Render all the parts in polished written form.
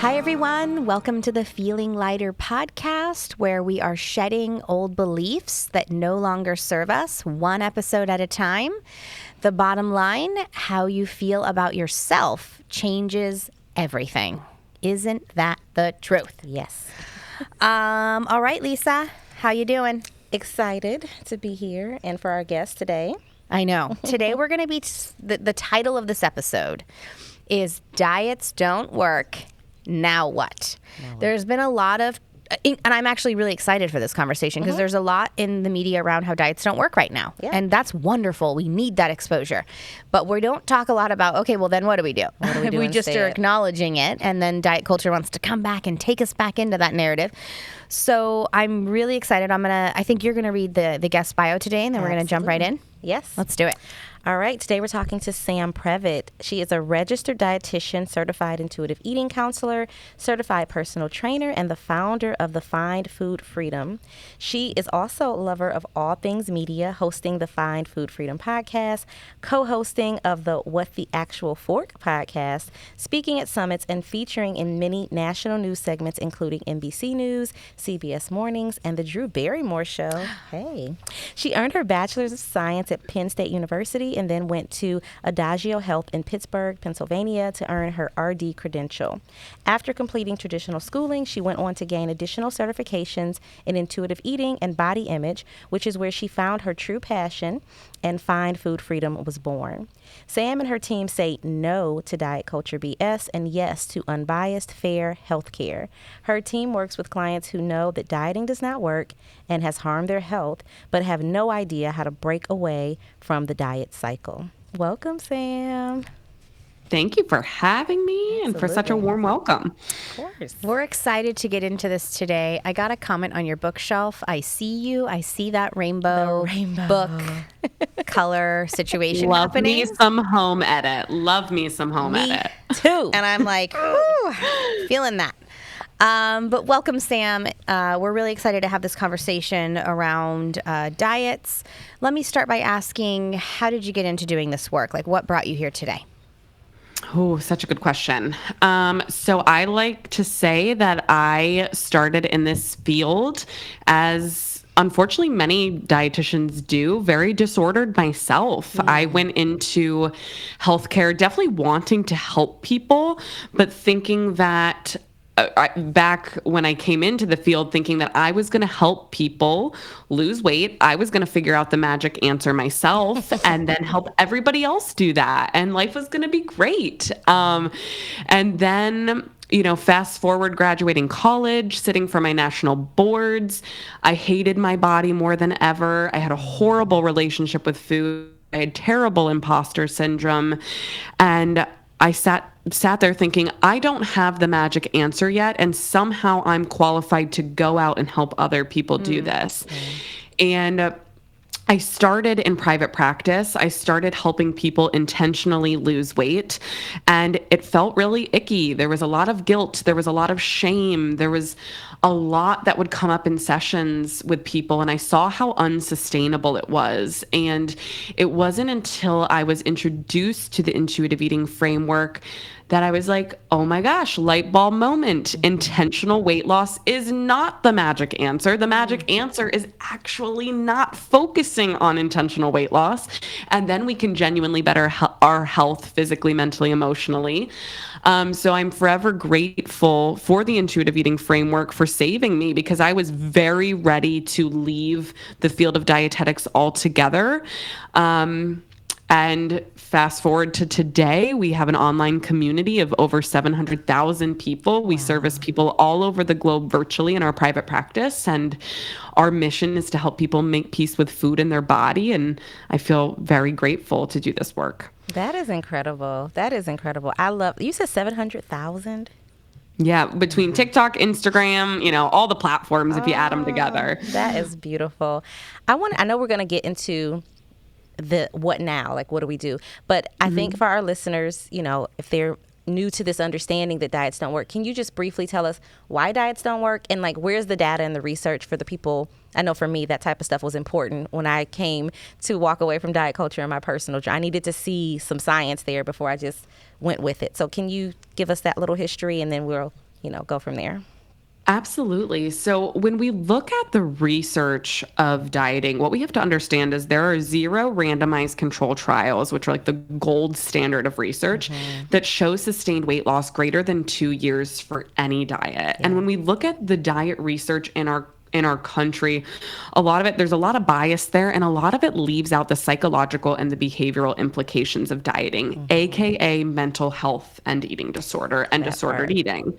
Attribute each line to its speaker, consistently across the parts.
Speaker 1: Hi, everyone. Welcome to the Feeling Lighter podcast, where we are shedding old beliefs that no longer serve us, one episode at a time. The bottom line, how you feel about yourself changes everything. Isn't that the truth?
Speaker 2: Yes.
Speaker 1: All right, Lisa, how you doing?
Speaker 2: Excited to be here and for our guest today.
Speaker 1: I know. Today we're going to be, the title of this episode is Diets Don't Work. Now what? There's been a lot of, and I'm actually really excited for this conversation because there's a lot in the media around how diets don't work right now. Yeah. And that's wonderful. We need that exposure. But we don't talk a lot about, okay, well, then what do we do? We just are acknowledging it, and then diet culture wants to come back and take us back into that narrative. So I'm really excited. I think you're going to read the guest bio today, and then we're going to jump right in.
Speaker 2: Yes.
Speaker 1: Let's do it.
Speaker 2: All right. Today we're talking to Sam Previte. She is a registered dietitian, certified intuitive eating counselor, certified personal trainer, and the founder of the Find Food Freedom. She is also a lover of all things media, hosting the Find Food Freedom podcast, co-hosting of the What the Actual Fork podcast, speaking at summits, and featuring in many national news segments, including NBC News, CBS Mornings, and The Drew Barrymore Show. Hey. She earned her Bachelor's of Science at Penn State University and then went to Adagio Health in Pittsburgh, Pennsylvania to earn her RD credential. After completing traditional schooling, she went on to gain additional certifications in intuitive eating and body image, which is where she found her true passion, and Find Food Freedom was born. Sam and her team say no to diet culture BS and yes to unbiased, fair health care. Her team works with clients who know that dieting does not work and has harmed their health, but have no idea how to break away from the diet cycle. Welcome, Sam.
Speaker 3: Thank you for having me and for such a warm welcome.
Speaker 2: Of course.
Speaker 1: We're excited to get into this today. I got a comment on your bookshelf. I see you. I see that rainbow book color situation happening.
Speaker 3: Love me some home edit. Love me some home edit.
Speaker 1: Too. And I'm like, ooh, feeling that. But welcome, Sam. We're really excited to have this conversation around diets. Let me start by asking, how did you get into doing this work? Like, what brought you here today?
Speaker 3: Oh, such a good question. So I like to say that I started in this field as, unfortunately, many dietitians do, very disordered myself. I went into healthcare definitely wanting to help people, but thinking that back when I came into the field, thinking that I was going to help people lose weight. I was going to figure out the magic answer myself and then help everybody else do that. And life was going to be great. And then, fast forward, graduating college, sitting for my national boards. I hated my body more than ever. I had a horrible relationship with food. I had terrible imposter syndrome. And I sat there thinking, I don't have the magic answer yet, and somehow I'm qualified to go out and help other people do this. And I started in private practice. I started helping people intentionally lose weight, and it felt really icky. There was a lot of guilt. There was a lot of shame. There was a lot that would come up in sessions with people, and I saw how unsustainable it was. And it wasn't until I was introduced to the intuitive eating framework that I was like, oh my gosh, light bulb moment. Intentional weight loss is not the magic answer. The magic answer is actually not focusing on intentional weight loss. And then we can genuinely better our health physically, mentally, emotionally. So I'm forever grateful for the intuitive eating framework for saving me, because I was very ready to leave the field of dietetics altogether. And fast forward to today, we have an online community of over 700,000 people. We service people all over the globe virtually in our private practice. And our mission is to help people make peace with food and their body. And I feel very grateful to do this work.
Speaker 2: That is incredible. That is incredible. You said 700,000?
Speaker 3: Yeah, between TikTok, Instagram, all the platforms, if you add them together.
Speaker 2: That is beautiful. I know we're going to get into the what now, like what do we do? But I think for our listeners, if they're new to this understanding that diets don't work, can you just briefly tell us why diets don't work, and like where's the data and the research for the people? I know for me that type of stuff was important when I came to walk away from diet culture in my personal journey. I needed to see some science there before I just went with it. So can you give us that little history, and then we'll go from there.
Speaker 3: Absolutely. So when we look at the research of dieting, what we have to understand is there are 0 randomized control trials, which are like the gold standard of research, that show sustained weight loss greater than 2 years for any diet. And when we look at the diet research in our country, a lot of it, there's a lot of bias there, and a lot of it leaves out the psychological and the behavioral implications of dieting, aka mental health and eating disorder and disordered eating.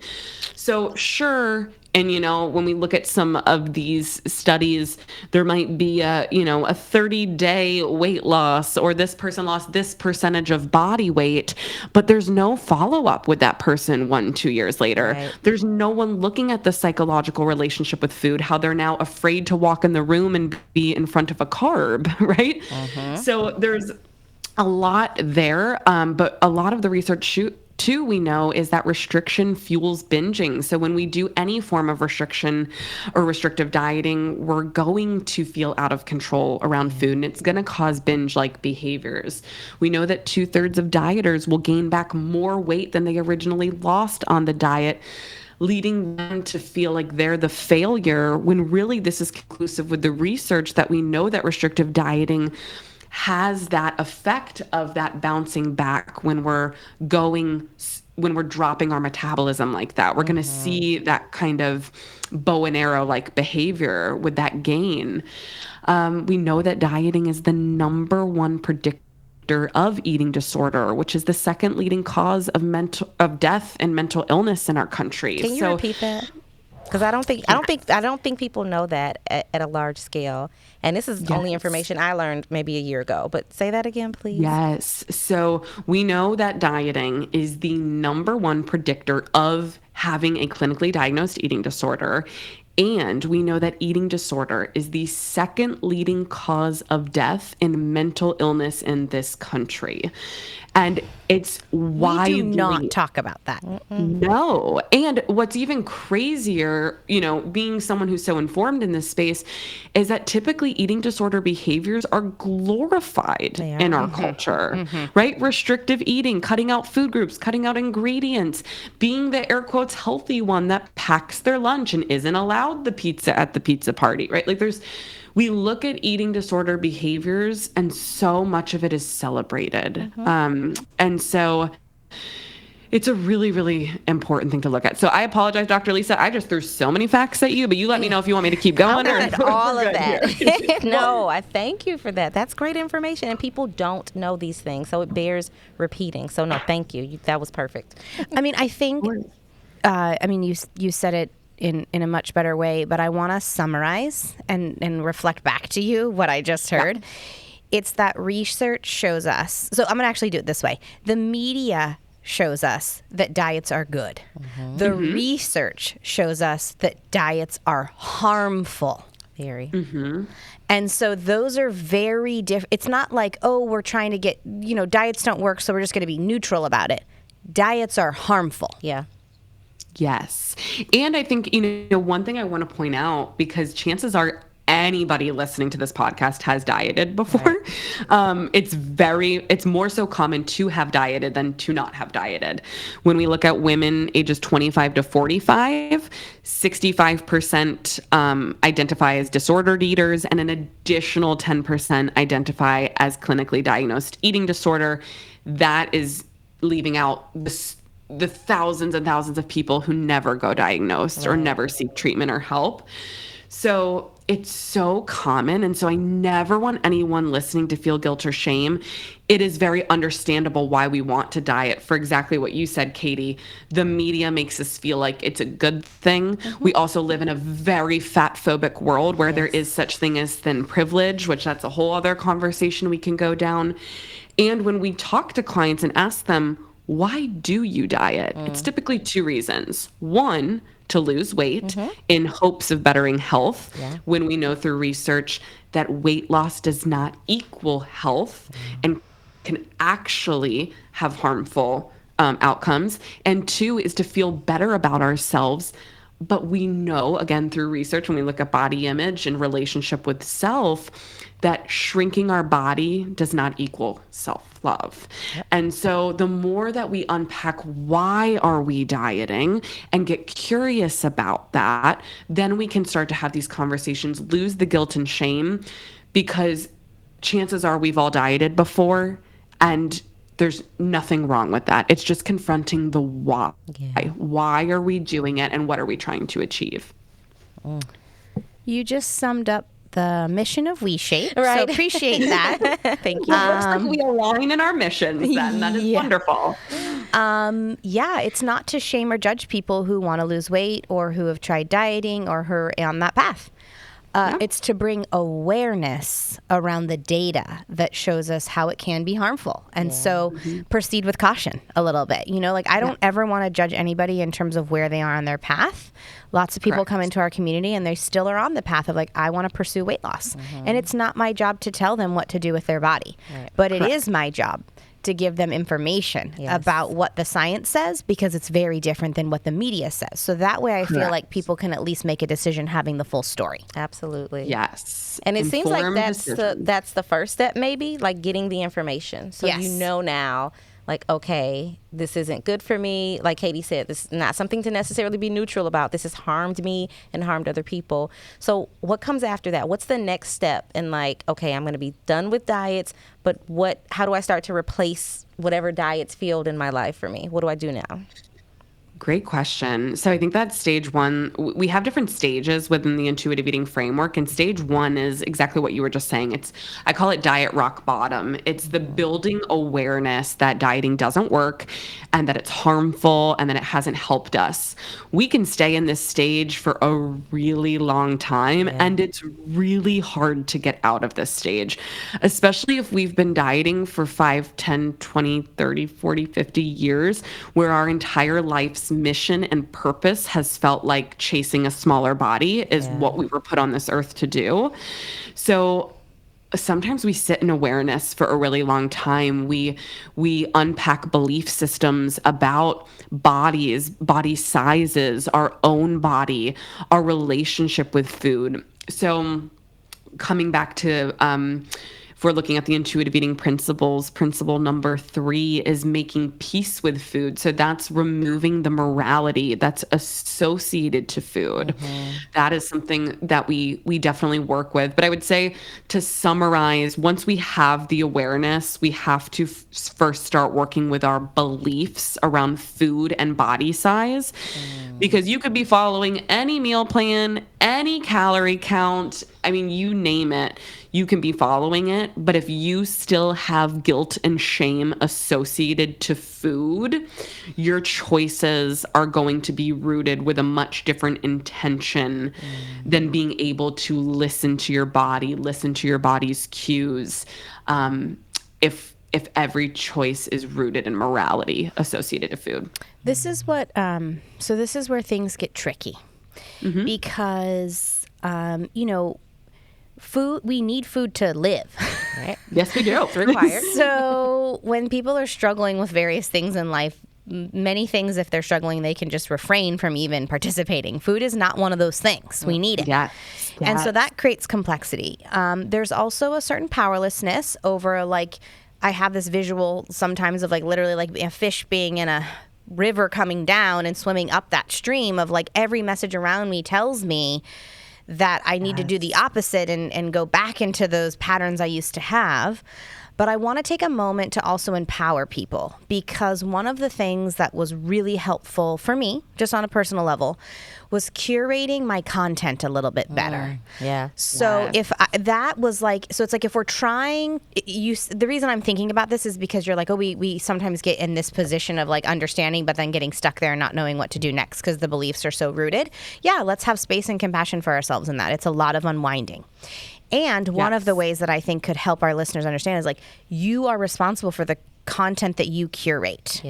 Speaker 3: So sure, and when we look at some of these studies, there might be a 30-day weight loss, or this person lost this percentage of body weight, but there's no follow-up with that person 2 years later.
Speaker 2: Right.
Speaker 3: There's no one looking at the psychological relationship with food, how they're now afraid to walk in the room and be in front of a carb, right? So there's a lot there, but a lot of the research too, we know, is that restriction fuels binging. So when we do any form of restriction or restrictive dieting, we're going to feel out of control around food, and it's going to cause binge-like behaviors. We know that 2/3 of dieters will gain back more weight than they originally lost on the diet, leading them to feel like they're the failure, when really this is conclusive with the research that we know that restrictive dieting has that effect of that bouncing back when we're dropping our metabolism like that. We're going to see that kind of bow and arrow like behavior with that gain. We know that dieting is the number 1 predictor of eating disorder, which is the 2nd leading cause of death and mental illness in our country.
Speaker 2: Can you repeat that? Because I don't think people know that at a large scale. And this is only information I learned maybe a year ago. But say that again, please.
Speaker 3: Yes. So we know that dieting is the number 1 predictor of having a clinically diagnosed eating disorder. And we know that eating disorder is the 2nd leading cause of death and mental illness in this country. And it's widely...
Speaker 1: We do not talk about that.
Speaker 3: No. And what's even crazier, being someone who's so informed in this space, is that typically eating disorder behaviors are glorified in our culture, right? Restrictive eating, cutting out food groups, cutting out ingredients, being the air quotes healthy one that packs their lunch and isn't allowed the pizza at the pizza party, right? Like we look at eating disorder behaviors, and so much of it is celebrated. And so it's a really, really important thing to look at. So I apologize, Dr. Lisa. I just threw so many facts at you, but you let me know if you want me to keep going.
Speaker 2: I wanted all of that. No, I thank you for that. That's great information, and people don't know these things, so it bears repeating. So no, thank you. That was perfect.
Speaker 1: I mean, I think, you said it in a much better way, but I want to summarize and reflect back to you what I just heard. Yeah. It's that research shows us. So I'm going to actually do it this way. The media shows us that diets are good. The research shows us that diets are harmful.
Speaker 2: Very.
Speaker 1: And so those are very different. It's not like, we're trying to get, diets don't work, so we're just going to be neutral about it. Diets are harmful.
Speaker 2: Yeah.
Speaker 3: Yes. And I think, one thing I want to point out, because chances are anybody listening to this podcast has dieted before. Right. It's more so common to have dieted than to not have dieted. When we look at women ages 25 to 45, 65% identify as disordered eaters, and an additional 10% identify as clinically diagnosed eating disorder. That is leaving out the thousands and thousands of people who never go diagnosed or never seek treatment or help. So it's so common. And so I never want anyone listening to feel guilt or shame. It is very understandable why we want to diet, for exactly what you said, Katie. The media makes us feel like it's a good thing. We also live in a very fat phobic world where there is such thing as thin privilege, which that's a whole other conversation we can go down. And when we talk to clients and ask them, why do you diet? It's typically 2 reasons. 1, to lose weight in hopes of bettering health, when we know through research that weight loss does not equal health and can actually have harmful outcomes. And 2 is to feel better about ourselves But we know, again, through research, when we look at body image and relationship with self, that shrinking our body does not equal self-love. Yep. And so the more that we unpack why are we dieting and get curious about that, then we can start to have these conversations, lose the guilt and shame, because chances are we've all dieted before, and there's nothing wrong with that. It's just confronting the why. Yeah. Why are we doing it, and what are we trying to achieve?
Speaker 1: You just summed up the mission of WeShape,
Speaker 2: right?
Speaker 1: So appreciate that.
Speaker 2: Thank you.
Speaker 3: Looks like we align in our missions then. That is wonderful.
Speaker 1: Yeah, it's not to shame or judge people who want to lose weight or who have tried dieting or who are on that path. It's to bring awareness around the data that shows us how it can be harmful. And so proceed with caution a little bit. You know, like I don't ever want to judge anybody in terms of where they are on their path. Lots of people come into our community and they still are on the path of like, I want to pursue weight loss. And it's not my job to tell them what to do with their body. But it is my job to give them information about what the science says, because it's very different than what the media says. So that way I feel like people can at least make a decision having the full story.
Speaker 2: Absolutely.
Speaker 3: Yes.
Speaker 2: And it seems like that's the first step, maybe, like getting the information. So you know now, like, okay, this isn't good for me. Like Katie said, this is not something to necessarily be neutral about. This has harmed me and harmed other people. So what comes after that? What's the next step? And like, okay, I'm going to be done with diets, but how do I start to replace whatever diets failed in my life for me? What do I do now?
Speaker 3: Great question. So I think that stage one, we have different stages within the intuitive eating framework. And stage one is exactly what you were just saying. I call it diet rock bottom. It's the building awareness that dieting doesn't work and that it's harmful and that it hasn't helped us. We can stay in this stage for a really long time. And it's really hard to get out of this stage, especially if we've been dieting for 5, 10, 20, 30, 40, 50 years, where our entire life's mission and purpose has felt like chasing a smaller body is what we were put on this earth to do. So sometimes we sit in awareness for a really long time. We unpack belief systems about bodies, body sizes, our own body, our relationship with food. So coming back to if we're looking at the intuitive eating principles, principle number 3 is making peace with food. So that's removing the morality that's associated to food. That is something that we definitely work with. But I would say, to summarize, once we have the awareness, we have to first start working with our beliefs around food and body size. Because you could be following any meal plan, any calorie count, I mean, you name it, you can be following it. But if you still have guilt and shame associated to food, your choices are going to be rooted with a much different intention than being able to listen to your body, listen to your body's cues. If every choice is rooted in morality associated to food.
Speaker 1: This is what, so this is where things get tricky, because, you know, food, we need food to live.
Speaker 2: Right?
Speaker 3: Yes, we do.
Speaker 2: It's required.
Speaker 1: So when people are struggling with various things in life, many things, if they're struggling, they can just refrain from even participating. Food is not one of those things. We need it.
Speaker 3: Yes.
Speaker 1: And so that creates complexity. There's also a certain powerlessness over, like, I have this visual sometimes of like literally like a fish being in a river coming down and swimming up that stream of like every message around me tells me that I need to do the opposite and go back into those patterns I used to have. But I want to take a moment to also empower people, because one of the things that was really helpful for me, just on a personal level, was curating my content a little bit better. So that was like, so it's like if we're trying, the reason I'm thinking about this is because you're like, oh, we sometimes get in this position of like understanding, but then getting stuck there and not knowing what to do next because the beliefs are so rooted. Yeah, let's have space and compassion for ourselves in that. It's a lot of unwinding. And one of the ways that I think could help our listeners understand is like, you are responsible for the content that you curate.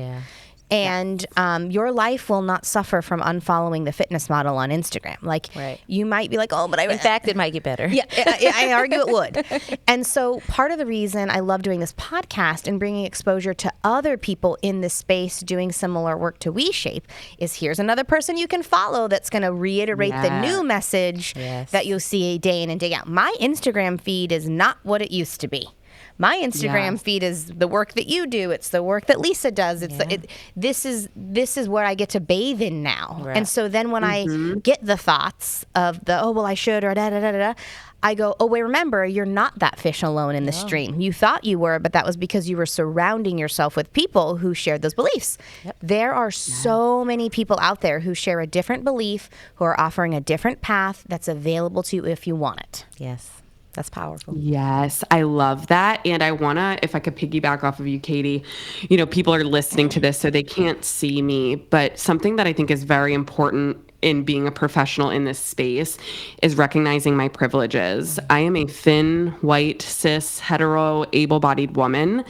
Speaker 1: And your life will not suffer from unfollowing the fitness model on Instagram. Like, you might be like, oh, but
Speaker 2: in fact, it might get better.
Speaker 1: Yeah, I argue it would. And so part of the reason I love doing this podcast and bringing exposure to other people in this space doing similar work to WeShape is here's another person you can follow that's going to reiterate the new message that you'll see day in and day out. My Instagram feed is not what it used to be. My Instagram feed is the work that you do. It's the work that Lisa does. It's this is where I get to bathe in now. Right. And so then when I get the thoughts of the, oh, well, I should, or da-da-da-da-da, I go, oh, wait, remember, you're not that fish alone in the stream. You thought you were, but that was because you were surrounding yourself with people who shared those beliefs. Yep. There are so many people out there who share a different belief, who are offering a different path that's available to you if you want it.
Speaker 2: Yes. That's powerful.
Speaker 3: Yes, I love that. And I want to, if I could piggyback off of you, Katie, you know, people are listening to this, so they can't see me, but something that I think is very important in being a professional in this space is recognizing my privileges. I am a thin, white, cis, hetero, able-bodied woman.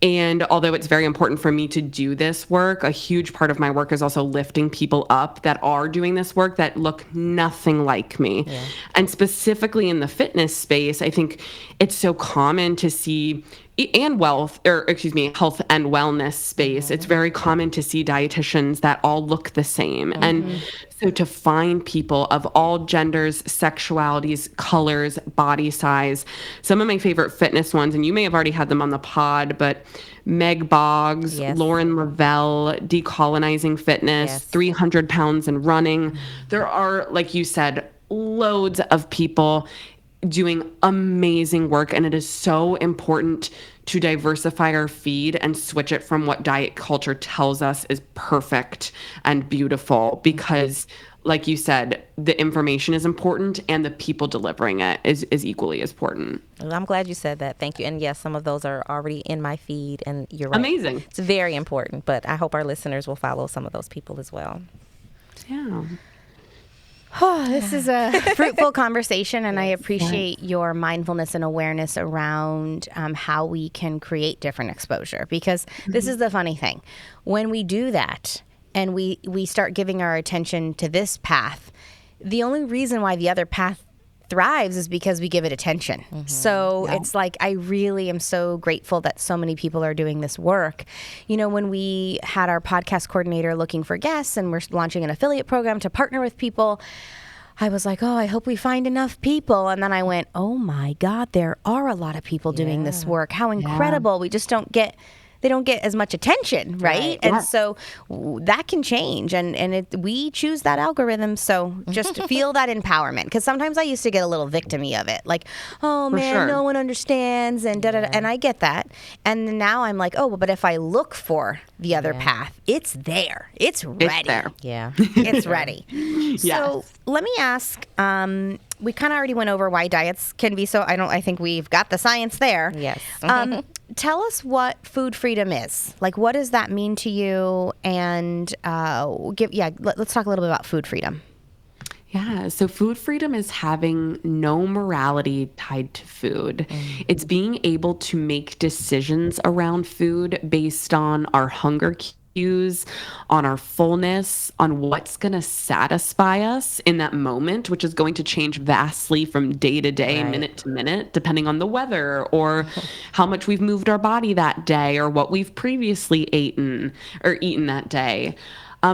Speaker 3: And although it's very important for me to do this work, a huge part of my work is also lifting people up that are doing this work that look nothing like me. Yeah. And specifically in the fitness space, I think it's so common to see health and wellness space. It's very common to see dietitians that all look the same. And so to find people of all genders, sexualities, colors, body size, some of my favorite fitness ones, and you may have already had them on the pod, but Meg Boggs, Lauren Lavelle, Decolonizing Fitness, 300 Pounds and Running. There are, like you said, loads of people doing amazing work, and it is so important to diversify our feed and switch it from what diet culture tells us is perfect and beautiful, because like you said, the information is important and the people delivering it is equally as important.
Speaker 2: Well, I'm glad you said that. Thank you. And yes, some of those are already in my feed, and you're right.
Speaker 3: Amazing.
Speaker 2: It's very important, but I hope our listeners will follow some of those people as well.
Speaker 3: Yeah.
Speaker 1: Oh, this is a fruitful conversation, and I appreciate your mindfulness and awareness around how we can create different exposure, because this is the funny thing. When we do that and we start giving our attention to this path, the only reason why the other path thrives is because we give it attention. So it's like, I really am so grateful that so many people are doing this work. You know, when we had our podcast coordinator looking for guests and we're launching an affiliate program to partner with people, I was like, oh, I hope we find enough people. And then I went, oh my God, there are a lot of people doing this work. How incredible. We just don't get they don't get as much attention, right? And so that can change, and we choose that algorithm. So just feel that empowerment, because sometimes I used to get a little victim-y of it, like, oh man, no one understands, and and I get that. And now I'm like, oh, but if I look for the other path, it's there, it's ready.
Speaker 3: It's there.
Speaker 2: Yeah,
Speaker 1: it's ready. So let me ask. We kind of already went over why diets can be so. I think we've got the science there.
Speaker 2: Yes.
Speaker 1: Tell us what food freedom is. Like, what does that mean to you? And let's talk a little bit about food freedom.
Speaker 3: Yeah, so food freedom is having no morality tied to food. It's being able to make decisions around food based on our hunger cues, on our fullness, on what's going to satisfy us in that moment, which is going to change vastly from day to day, minute to minute, depending on the weather or how much we've moved our body that day or what we've previously eaten that day.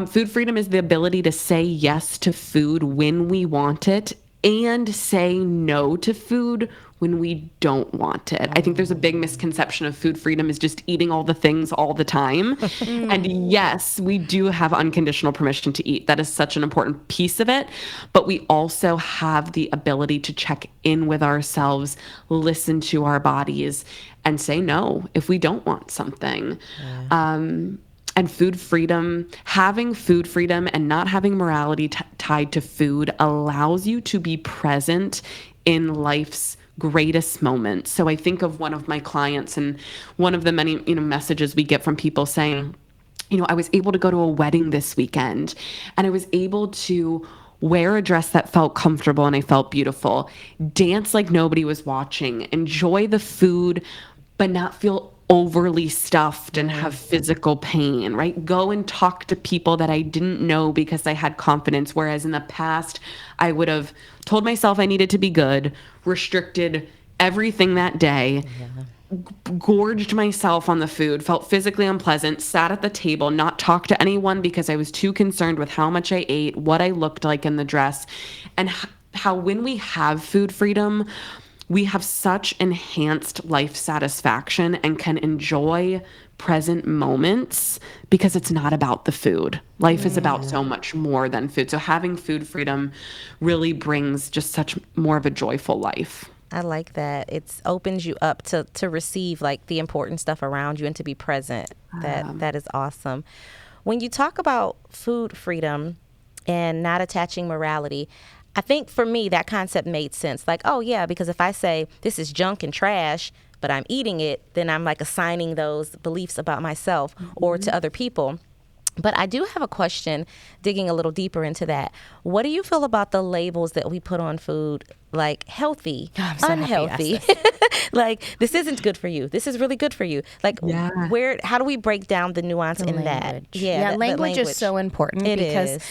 Speaker 3: Food freedom is the ability to say yes to food when we want it and say no to food when we don't want it. I think there's a big misconception of food freedom is just eating all the things all the time. And yes, we do have unconditional permission to eat. That is such an important piece of it. But we also have the ability to check in with ourselves, listen to our bodies, and say no if we don't want something. And food freedom, having food freedom and not having morality tied to food allows you to be present in life's greatest moments. So I think of one of my clients and one of the many, messages we get from people saying, I was able to go to a wedding this weekend and I was able to wear a dress that felt comfortable and I felt beautiful, dance like nobody was watching, enjoy the food, but not feel overly stuffed and have physical pain, right? Go and talk to people that I didn't know because I had confidence. Whereas in the past, I would have told myself I needed to be good, restricted everything that day, gorged myself on the food, felt physically unpleasant, sat at the table, not talked to anyone because I was too concerned with how much I ate, what I looked like in the dress, and how when we have food freedom, we have such enhanced life satisfaction and can enjoy present moments because it's not about the food. Life is about so much more than food. So having food freedom really brings just such more of a joyful life.
Speaker 2: I like that. It opens you up to receive like the important stuff around you and to be present. That is awesome. When you talk about food freedom and not attaching morality, I think for me that concept made sense. Like, oh yeah, because if I say this is junk and trash, but I'm eating it, then I'm like assigning those beliefs about myself or to other people. But I do have a question, digging a little deeper into that. What do you feel about the labels that we put on food, like healthy, unhealthy? Like, this isn't good for you. This is really good for you. Like, how do we break down the nuance in that?
Speaker 1: Yeah, language is so important because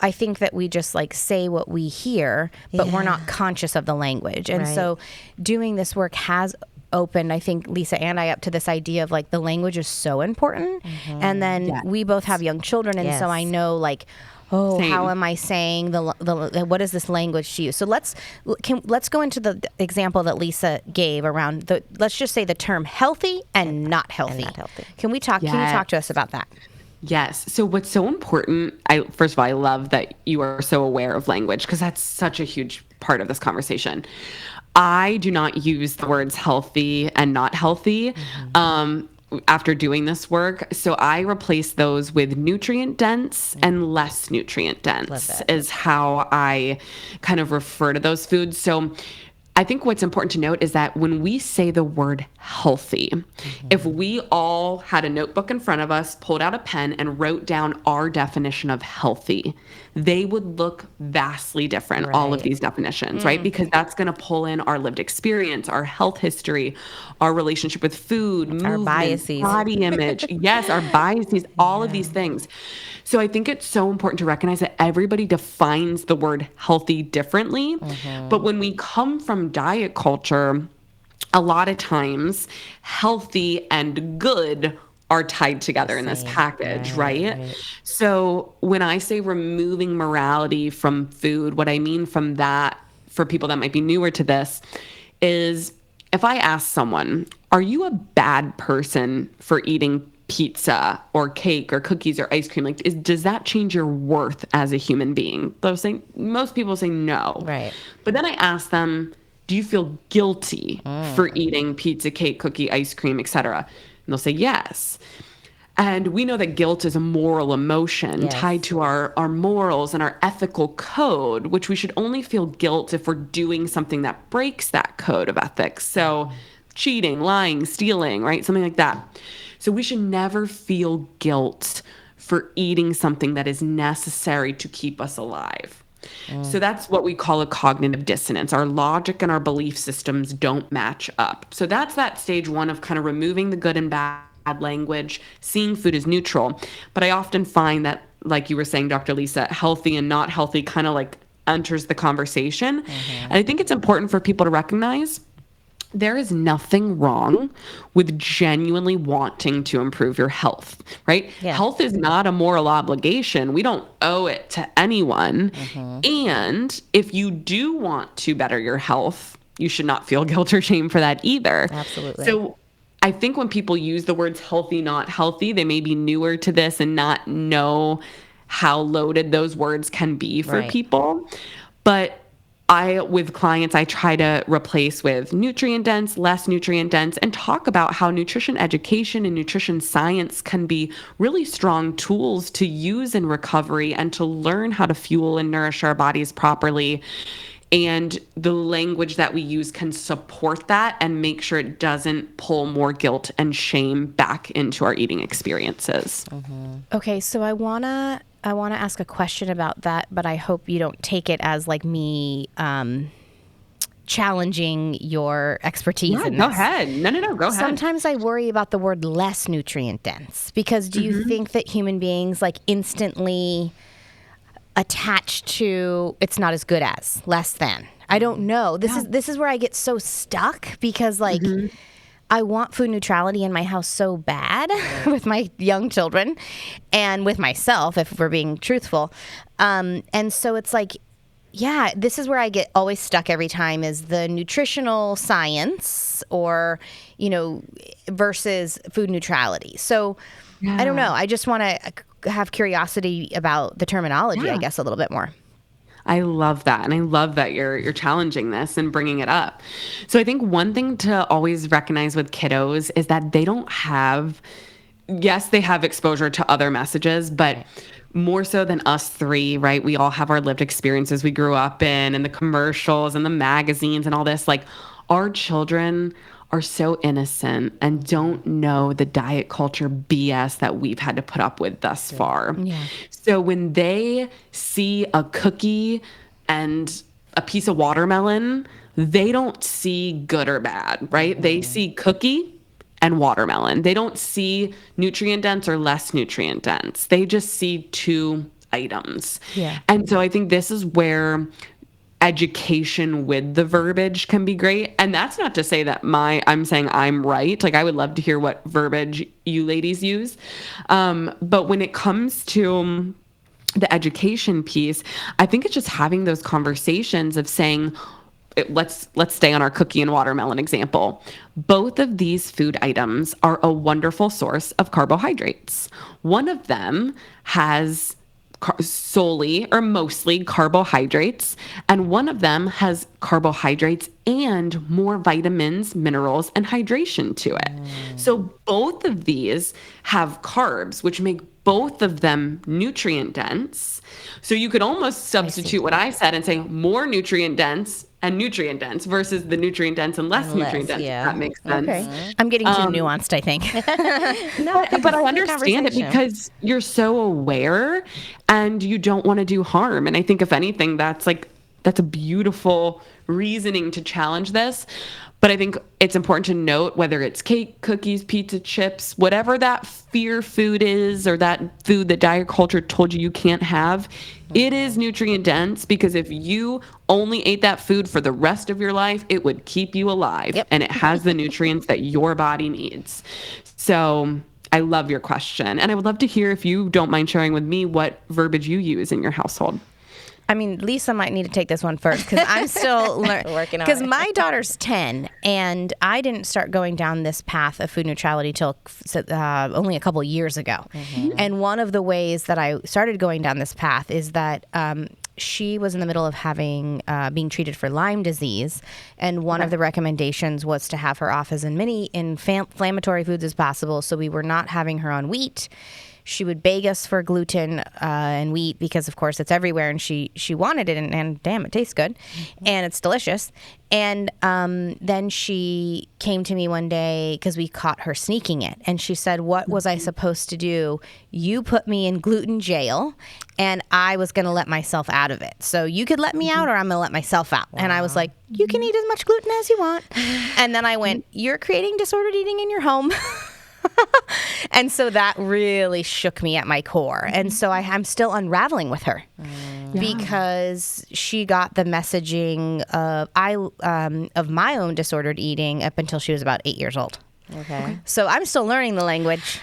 Speaker 1: I think that we just like say what we hear, but we're not conscious of the language. And so doing this work has opened, I think, Lisa and I up to this idea of like the language is so important. And then we both have young children. And so I know like, how am I saying what is this language to use? So let's go into the example that Lisa gave around let's just say the term healthy and not healthy. Can you talk to us about that?
Speaker 3: Yes. So what's so important, first of all, I love that you are so aware of language because that's such a huge part of this conversation. I do not use the words healthy and not healthy after doing this work. So I replace those with nutrient dense and less nutrient dense is how I kind of refer to those foods. So I think what's important to note is that when we say the word healthy, if we all had a notebook in front of us, pulled out a pen and wrote down our definition of healthy, they would look vastly different, all of these definitions, right? Because that's going to pull in our lived experience, our health history, our relationship with food, movement,
Speaker 2: our biases,
Speaker 3: body image. Yes, our biases, all of these things. So I think it's so important to recognize that everybody defines the word healthy differently. But when we come from diet culture, a lot of times healthy and good are tied together in this package, right? So when I say removing morality from food, what I mean from that, for people that might be newer to this, is if I ask someone, are you a bad person for eating pizza or cake or cookies or ice cream? Like, does that change your worth as a human being? Most people say no.
Speaker 2: Right.
Speaker 3: But then I ask them, do you feel guilty for eating pizza, cake, cookie, ice cream, etc.? And they'll say yes. And we know that guilt is a moral emotion tied to our morals and our ethical code, which we should only feel guilt if we're doing something that breaks that code of ethics. So cheating, lying, stealing, right? Something like that. So we should never feel guilt for eating something that is necessary to keep us alive. So that's what we call a cognitive dissonance. Our logic and our belief systems don't match up. So that's that stage one of kind of removing the good and bad language, seeing food as neutral. But I often find that, like you were saying, Dr. Lisa, healthy and not healthy kind of like enters the conversation. And I think it's important for people to recognize there is nothing wrong with genuinely wanting to improve your health, right?
Speaker 2: Yeah.
Speaker 3: Health is not a moral obligation. We don't owe it to anyone. And if you do want to better your health, you should not feel guilt or shame for that either.
Speaker 2: Absolutely.
Speaker 3: So I think when people use the words healthy, not healthy, they may be newer to this and not know how loaded those words can be for people. But with clients, I try to replace with nutrient dense, less nutrient dense, and talk about how nutrition education and nutrition science can be really strong tools to use in recovery and to learn how to fuel and nourish our bodies properly. And the language that we use can support that and make sure it doesn't pull more guilt and shame back into our eating experiences.
Speaker 1: Okay, so I wanna ask a question about that, but I hope you don't take it as like me challenging your expertise
Speaker 3: Yeah,
Speaker 1: in
Speaker 3: go
Speaker 1: this.
Speaker 3: ahead. No, go ahead.
Speaker 1: Sometimes I worry about the word less nutrient dense, because do you think that human beings like instantly attach to it's not as good as, less than? I don't know. This is where I get so stuck, because like I want food neutrality in my house so bad with my young children and with myself, if we're being truthful. And so it's like, yeah, this is where I get always stuck every time, is the nutritional science or, versus food neutrality. So I don't know. I just want to have curiosity about the terminology, I guess, a little bit more.
Speaker 3: I love that. And I love that you're challenging this and bringing it up. So I think one thing to always recognize with kiddos is that they don't have, yes, they have exposure to other messages, but more so than us three, right? We all have our lived experiences we grew up in, and the commercials and the magazines and all this. Like, our children are so innocent and don't know the diet culture BS that we've had to put up with thus far. Yeah. So when they see a cookie and a piece of watermelon, they don't see good or bad, right? They see cookie and watermelon. They don't see nutrient dense or less nutrient dense. They just see two items.
Speaker 1: Yeah.
Speaker 3: And so I think this is where education with the verbiage can be great. And that's not to say that I'm saying I'm right. Like, I would love to hear what verbiage you ladies use. But when it comes to the education piece, I think it's just having those conversations of saying, let's stay on our cookie and watermelon example. Both of these food items are a wonderful source of carbohydrates. One of them has solely or mostly carbohydrates, and one of them has carbohydrates and more vitamins, minerals, and hydration to it. So both of these have carbs, which make both of them nutrient dense. So you could almost substitute what I said and say more nutrient dense and nutrient dense versus the nutrient dense and less nutrient dense.
Speaker 2: Yeah.
Speaker 3: If that makes sense.
Speaker 1: Okay. I'm getting too nuanced, I think.
Speaker 2: No,
Speaker 3: But I understand it because you're so aware and you don't want to do harm. And I think if anything, that's a beautiful reasoning to challenge this. But I think it's important to note, whether it's cake, cookies, pizza, chips, whatever that fear food is, or that food that diet culture told you can't have, it is nutrient dense, because if you only ate that food for the rest of your life, it would keep you alive.
Speaker 1: Yep.
Speaker 3: And it has the nutrients that your body needs. So I love your question. And I would love to hear, if you don't mind sharing with me, what verbiage you use in your household.
Speaker 1: I mean, Lisa might need to take this one first, because I'm still
Speaker 2: working on
Speaker 1: because
Speaker 2: it.
Speaker 1: my daughter's 10, and I didn't start going down this path of food neutrality till only a couple years ago. And one of the ways that I started going down this path is that she was in the middle of being treated for Lyme disease, and one of the recommendations was to have her off as many inflammatory foods as possible. So we were not having her on wheat. She would beg us for gluten and wheat, because, of course, it's everywhere, and she wanted it, and damn, it tastes good, and it's delicious. And then she came to me one day, because we caught her sneaking it, and she said, "What was I supposed to do? You put me in gluten jail, and I was going to let myself out of it. So you could let me out, or I'm going to let myself out." Wow. And I was like, "You can eat as much gluten as you want." And then I went, "You're creating disordered eating in your home." And so that really shook me at my core. And so I'm still unraveling with her because she got the messaging of my own disordered eating up until she was about 8 years old.
Speaker 2: Okay.
Speaker 1: So I'm still learning the language.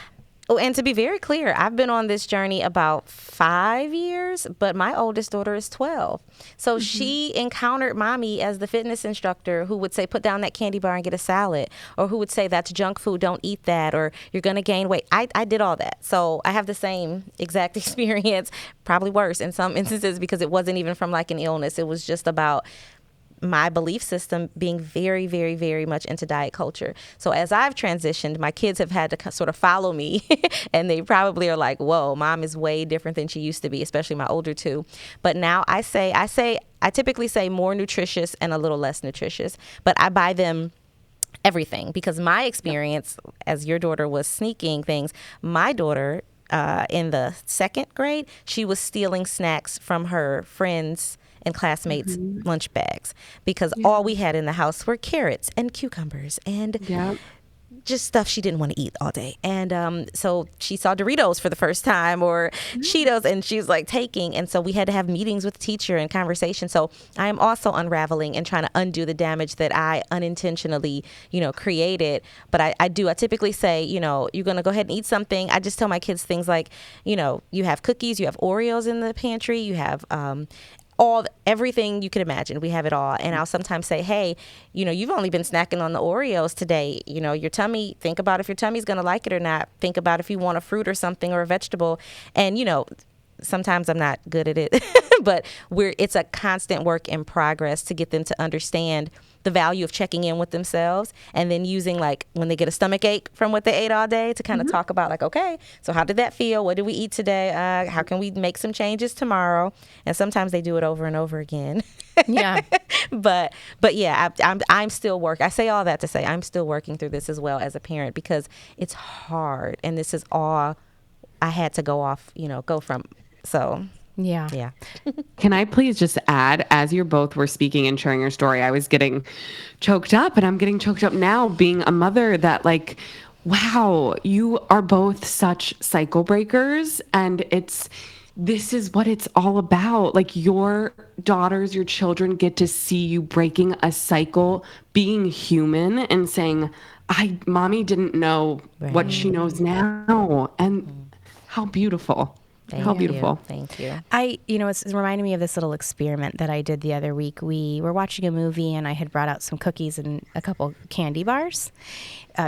Speaker 2: Oh, and to be very clear, I've been on this journey about 5 years, but my oldest daughter is 12. So she encountered mommy as the fitness instructor who would say, "Put down that candy bar and get a salad," or who would say, "That's junk food, don't eat that," or "You're going to gain weight." I did all that. So I have the same exact experience, probably worse in some instances, because it wasn't even from like an illness. It was just about my belief system being very, very, very much into diet culture. So as I've transitioned, my kids have had to sort of follow me and they probably are like, "Whoa, mom is way different than she used to be," especially my older two. But now I typically say more nutritious and a little less nutritious, but I buy them everything, because my experience, as your daughter was sneaking things, my daughter in the second grade, she was stealing snacks from her friends in classmates' lunch bags because all we had in the house were carrots and cucumbers and just stuff she didn't want to eat all day. And so she saw Doritos for the first time or Cheetos, and she was like taking. And so we had to have meetings with the teacher and conversation. So I am also unraveling and trying to undo the damage that I unintentionally, created. But I typically say, you're going to go ahead and eat something. I just tell my kids things like, you have cookies, you have Oreos in the pantry, you have everything you could imagine. We have it all. And I'll sometimes say, hey, you've only been snacking on the Oreos today. Your tummy, think about if your tummy's going to like it or not. Think about if you want a fruit or something or a vegetable. And, sometimes I'm not good at it, but it's a constant work in progress to get them to understand the value of checking in with themselves and then using like when they get a stomach ache from what they ate all day to kind of talk about like, okay, so how did that feel? What did we eat today? How can we make some changes tomorrow? And sometimes they do it over and over again.
Speaker 1: Yeah.
Speaker 2: But yeah, I'm still I say all that to say I'm still working through this as well as a parent because it's hard. And this is all I had to go from. So yeah.
Speaker 3: Can I please just add, as you both were speaking and sharing your story, I was getting choked up, and I'm getting choked up now being a mother that like, wow, you are both such cycle breakers, and this is what it's all about. Like your daughters, your children get to see you breaking a cycle, being human and saying, mommy didn't know what she knows now. And how beautiful. How beautiful.
Speaker 2: Thank you.
Speaker 1: It's reminding me of this little experiment that I did the other week. We were watching a movie and I had brought out some cookies and a couple candy bars,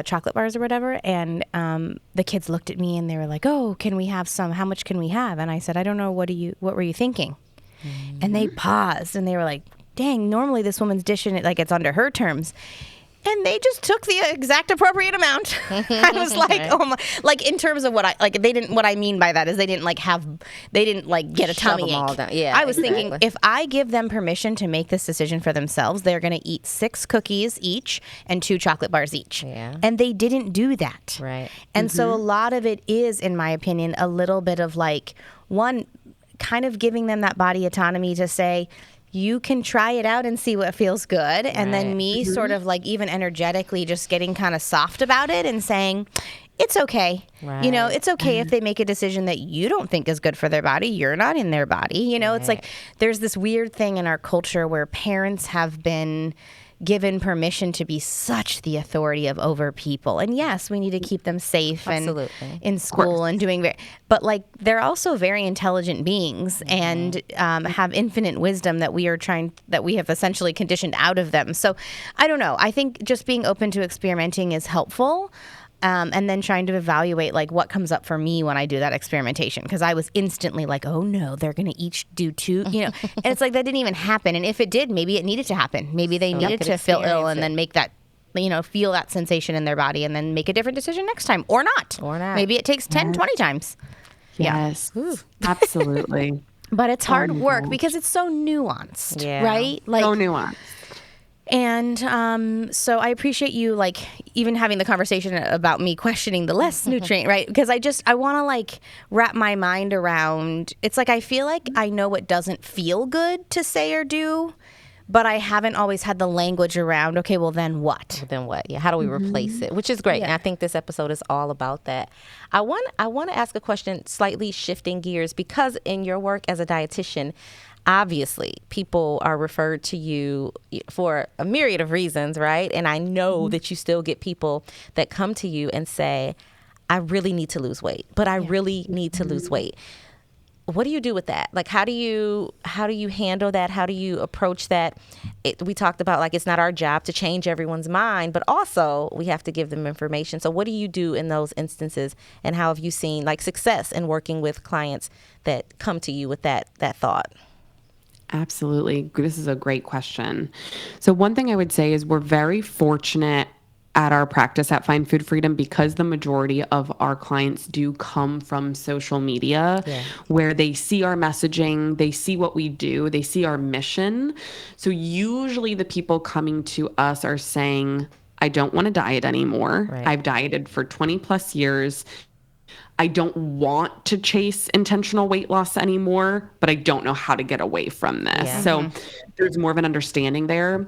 Speaker 1: chocolate bars or whatever. And the kids looked at me and they were like, oh, can we have some? How much can we have? And I said, I don't know. What were you thinking? And they paused and they were like, dang, normally this woman's dishing it like it's under her terms. And they just took the exact appropriate amount. I was like, oh my, like in terms of what I mean by that is they didn't get a tummy ache.
Speaker 2: Yeah,
Speaker 1: I was thinking if I give them permission to make this decision for themselves, they're going to eat 6 cookies each and 2 chocolate bars each.
Speaker 2: Yeah.
Speaker 1: And they didn't do that.
Speaker 2: Right.
Speaker 1: And so a lot of it is, in my opinion, a little bit of like one kind of giving them that body autonomy to say, you can try it out and see what feels good. And then me sort of like even energetically just getting kind of soft about it and saying, it's okay.
Speaker 2: Right.
Speaker 1: It's okay if they make a decision that you don't think is good for their body. You're not in their body. It's like there's this weird thing in our culture where parents have been given permission to be such the authority of over people. And yes, we need to keep them safe and in school and doing but like they're also very intelligent beings and have infinite wisdom that we have essentially conditioned out of them. So I don't know. I think just being open to experimenting is helpful. And then trying to evaluate like what comes up for me when I do that experimentation. Because I was instantly like, oh no, they're going to each do 2, and it's like that didn't even happen. And if it did, maybe it needed to happen. Maybe they needed to feel ill and then make that, feel that sensation in their body and then make a different decision next time or not. Maybe it takes 10, 20 times.
Speaker 3: Yes, absolutely.
Speaker 1: But it's hard work because it's so nuanced, right?
Speaker 3: Like, so nuanced.
Speaker 1: And so I appreciate you like even having the conversation about me questioning the less nutrient, right? Because I want to like wrap my mind around, it's like I feel like I know what doesn't feel good to say or do, but I haven't always had the language around, okay, well then what?
Speaker 2: Yeah, how do we replace it? Which is great. And I think this episode is all about that. I want to ask a question slightly shifting gears because in your work as a dietitian, obviously, people are referred to you for a myriad of reasons, right? And I know that you still get people that come to you and say, I really need to lose weight, but I really need to lose weight. What do you do with that? Like, how do you handle that? How do you approach that? We talked about like it's not our job to change everyone's mind, but also we have to give them information. So what do you do in those instances, and how have you seen like success in working with clients that come to you with that thought?
Speaker 3: Absolutely. This is a great question. So one thing I would say is we're very fortunate at our practice at Find Food Freedom because the majority of our clients do come from social media where they see our messaging, they see what we do, they see our mission. So usually the people coming to us are saying, I don't want to diet anymore. Right. I've dieted for 20 plus years. I don't want to chase intentional weight loss anymore, but I don't know how to get away from this.
Speaker 2: Yeah.
Speaker 3: So there's more of an understanding there.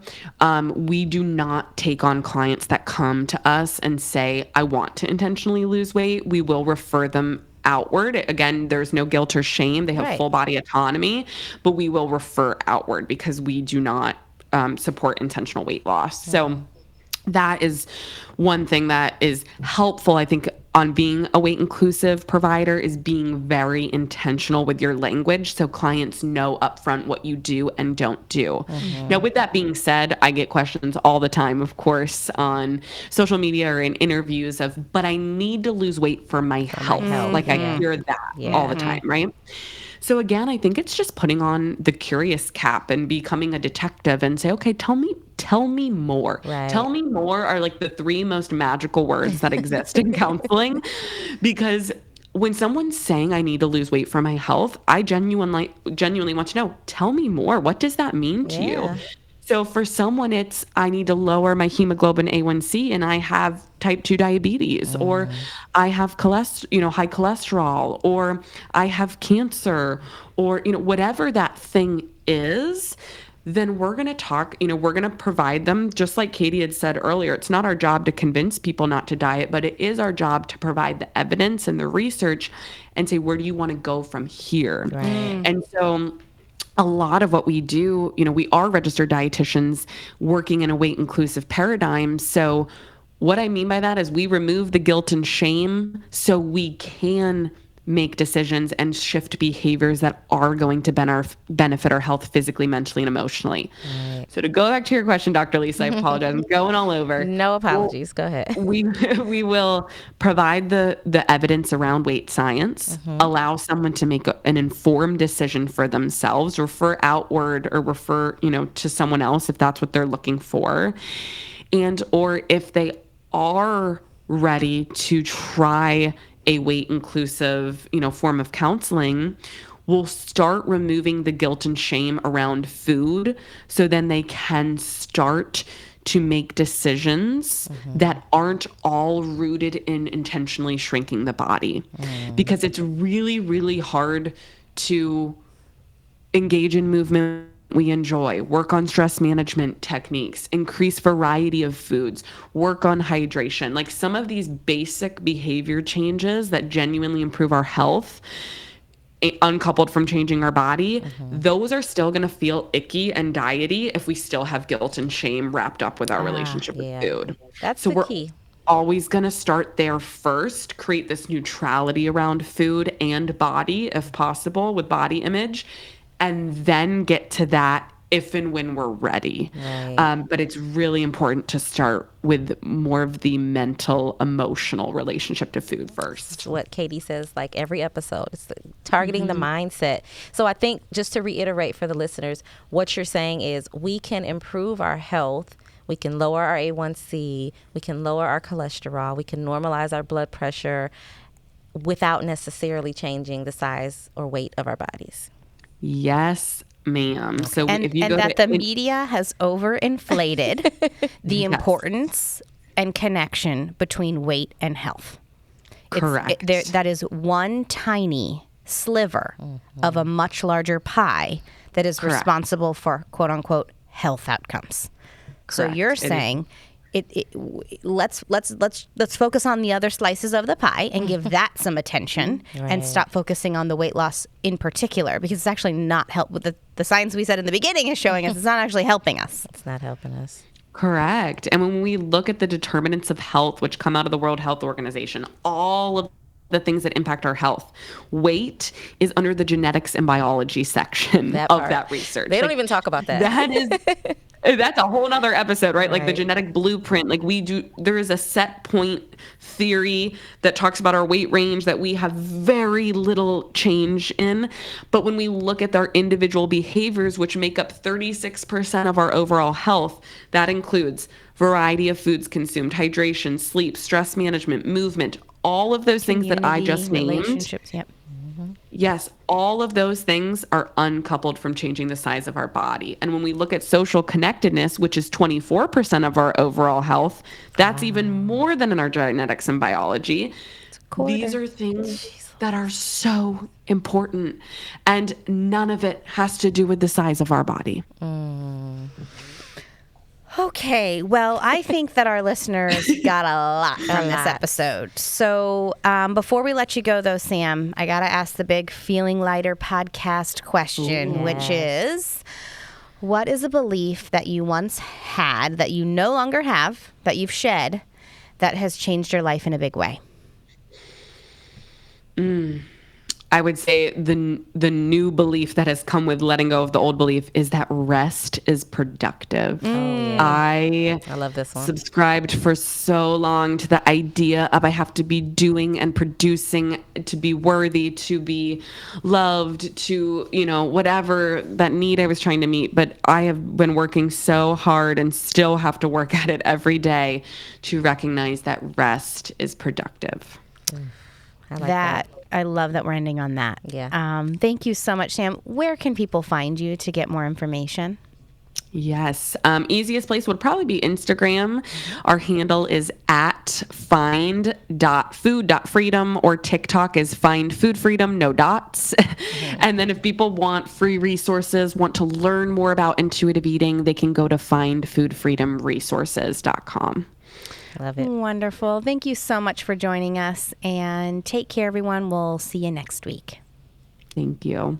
Speaker 3: We do not take on clients that come to us and say, I want to intentionally lose weight. We will refer them outward. Again, there's no guilt or shame. They have
Speaker 2: Right.
Speaker 3: full body autonomy, but we will refer outward because we do not support intentional weight loss. So that is one thing that is helpful, I think, on being a weight inclusive provider, is being very intentional with your language so clients know upfront what you do and don't do. Now, with that being said, I get questions all the time, of course, on social media or in interviews of, but I need to lose weight for my health. Like I hear that all the time, right? So again, I think it's just putting on the curious cap and becoming a detective and say, okay, tell me more.
Speaker 2: Right.
Speaker 3: Tell me more are like the three most magical words that exist in counseling. Because when someone's saying I need to lose weight for my health, I genuinely want to know, tell me more. What does that mean to you? So for someone, it's I need to lower my hemoglobin A1C and I have type 2 diabetes, or I have high cholesterol, or I have cancer, or whatever that thing is. Then we're going to talk, we're going to provide them, just like Katie had said earlier, it's not our job to convince people not to diet, but it is our job to provide the evidence and the research and say, where do you want to go from here?
Speaker 2: Right.
Speaker 3: And so a lot of what we do, we are registered dietitians working in a weight inclusive paradigm. So what I mean by that is we remove the guilt and shame so we can make decisions and shift behaviors that are going to benefit our health physically, mentally, and emotionally. Right. So to go back to your question, Dr. Lisa, I apologize. I'm going all over.
Speaker 2: No apologies. Go ahead.
Speaker 3: We will provide the evidence around weight science, allow someone to make an informed decision for themselves, refer outward or refer, to someone else if that's what they're looking for. Or if they are ready to try a weight inclusive, form of counseling, we'll start removing the guilt and shame around food. So then they can start to make decisions that aren't all rooted in intentionally shrinking the body. Because it's really, really hard to engage in movement we enjoy, work on stress management techniques, increase variety of foods, work on hydration. Like some of these basic behavior changes that genuinely improve our health, uncoupled from changing our body, those are still going to feel icky and diety if we still have guilt and shame wrapped up with our relationship with food.
Speaker 2: That's
Speaker 3: so
Speaker 2: the key.
Speaker 3: Always going to start there first, create this neutrality around food and body, if possible, with body image, and then get to that if and when we're ready. Right. But it's really important to start with more of the mental, emotional relationship to food first.
Speaker 2: It's what Katie says, like every episode, it's targeting the mindset. So I think just to reiterate for the listeners, what you're saying is we can improve our health. We can lower our A1C. We can lower our cholesterol. We can normalize our blood pressure without necessarily changing the size or weight of our bodies.
Speaker 3: Yes, ma'am. So
Speaker 1: if you the media has overinflated the importance and connection between weight and health.
Speaker 3: Correct.
Speaker 1: That is one tiny sliver of a much larger pie that is responsible for quote unquote health outcomes. Correct. So you're saying let's focus on the other slices of the pie and give that some attention and stop focusing on the weight loss in particular, because it's actually not with the science we said in the beginning is showing us it's not actually helping us.
Speaker 2: It's not helping us.
Speaker 3: Correct. And when we look at the determinants of health, which come out of the World Health Organization, all of the things that impact our health, weight is under the genetics and biology section of that research.
Speaker 2: They don't even talk about that.
Speaker 3: That's a whole nother episode, right? Like the genetic blueprint, there is a set point theory that talks about our weight range that we have very little change in. But when we look at our individual behaviors, which make up 36% of our overall health, that includes variety of foods consumed, hydration, sleep, stress management, movement, all of those things that I just named.
Speaker 1: Relationships, yep.
Speaker 3: Yes, all of those things are uncoupled from changing the size of our body. And when we look at social connectedness, which is 24% of our overall health, that's even more than in our genetics and biology. These are things that are so important, and none of it has to do with the size of our body.
Speaker 1: Okay, well, I think that our listeners got a lot from this episode. So before we let you go, though, Sam, I got to ask the big Feeling Lighter podcast question, which is, what is a belief that you once had that you no longer have, that you've shed, that has changed your life in a big way?
Speaker 3: I would say the new belief that has come with letting go of the old belief is that rest is productive. I
Speaker 2: love this one.
Speaker 3: Subscribed for so long to the idea of I have to be doing and producing to be worthy, to be loved, to, whatever that need I was trying to meet. But I have been working so hard and still have to work at it every day to recognize that rest is productive.
Speaker 2: I like that.
Speaker 1: I love that we're ending on that.
Speaker 2: Yeah.
Speaker 1: Thank you so much, Sam. Where can people find you to get more information?
Speaker 3: Yes. Easiest place would probably be Instagram. Our handle is at find.food.freedom, or TikTok is findfoodfreedom, no dots. And then if people want free resources, want to learn more about intuitive eating, they can go to findfoodfreedomresources.com.
Speaker 2: Love it.
Speaker 1: Wonderful. Thank you so much for joining us, and take care, everyone. We'll see you next week.
Speaker 3: Thank you.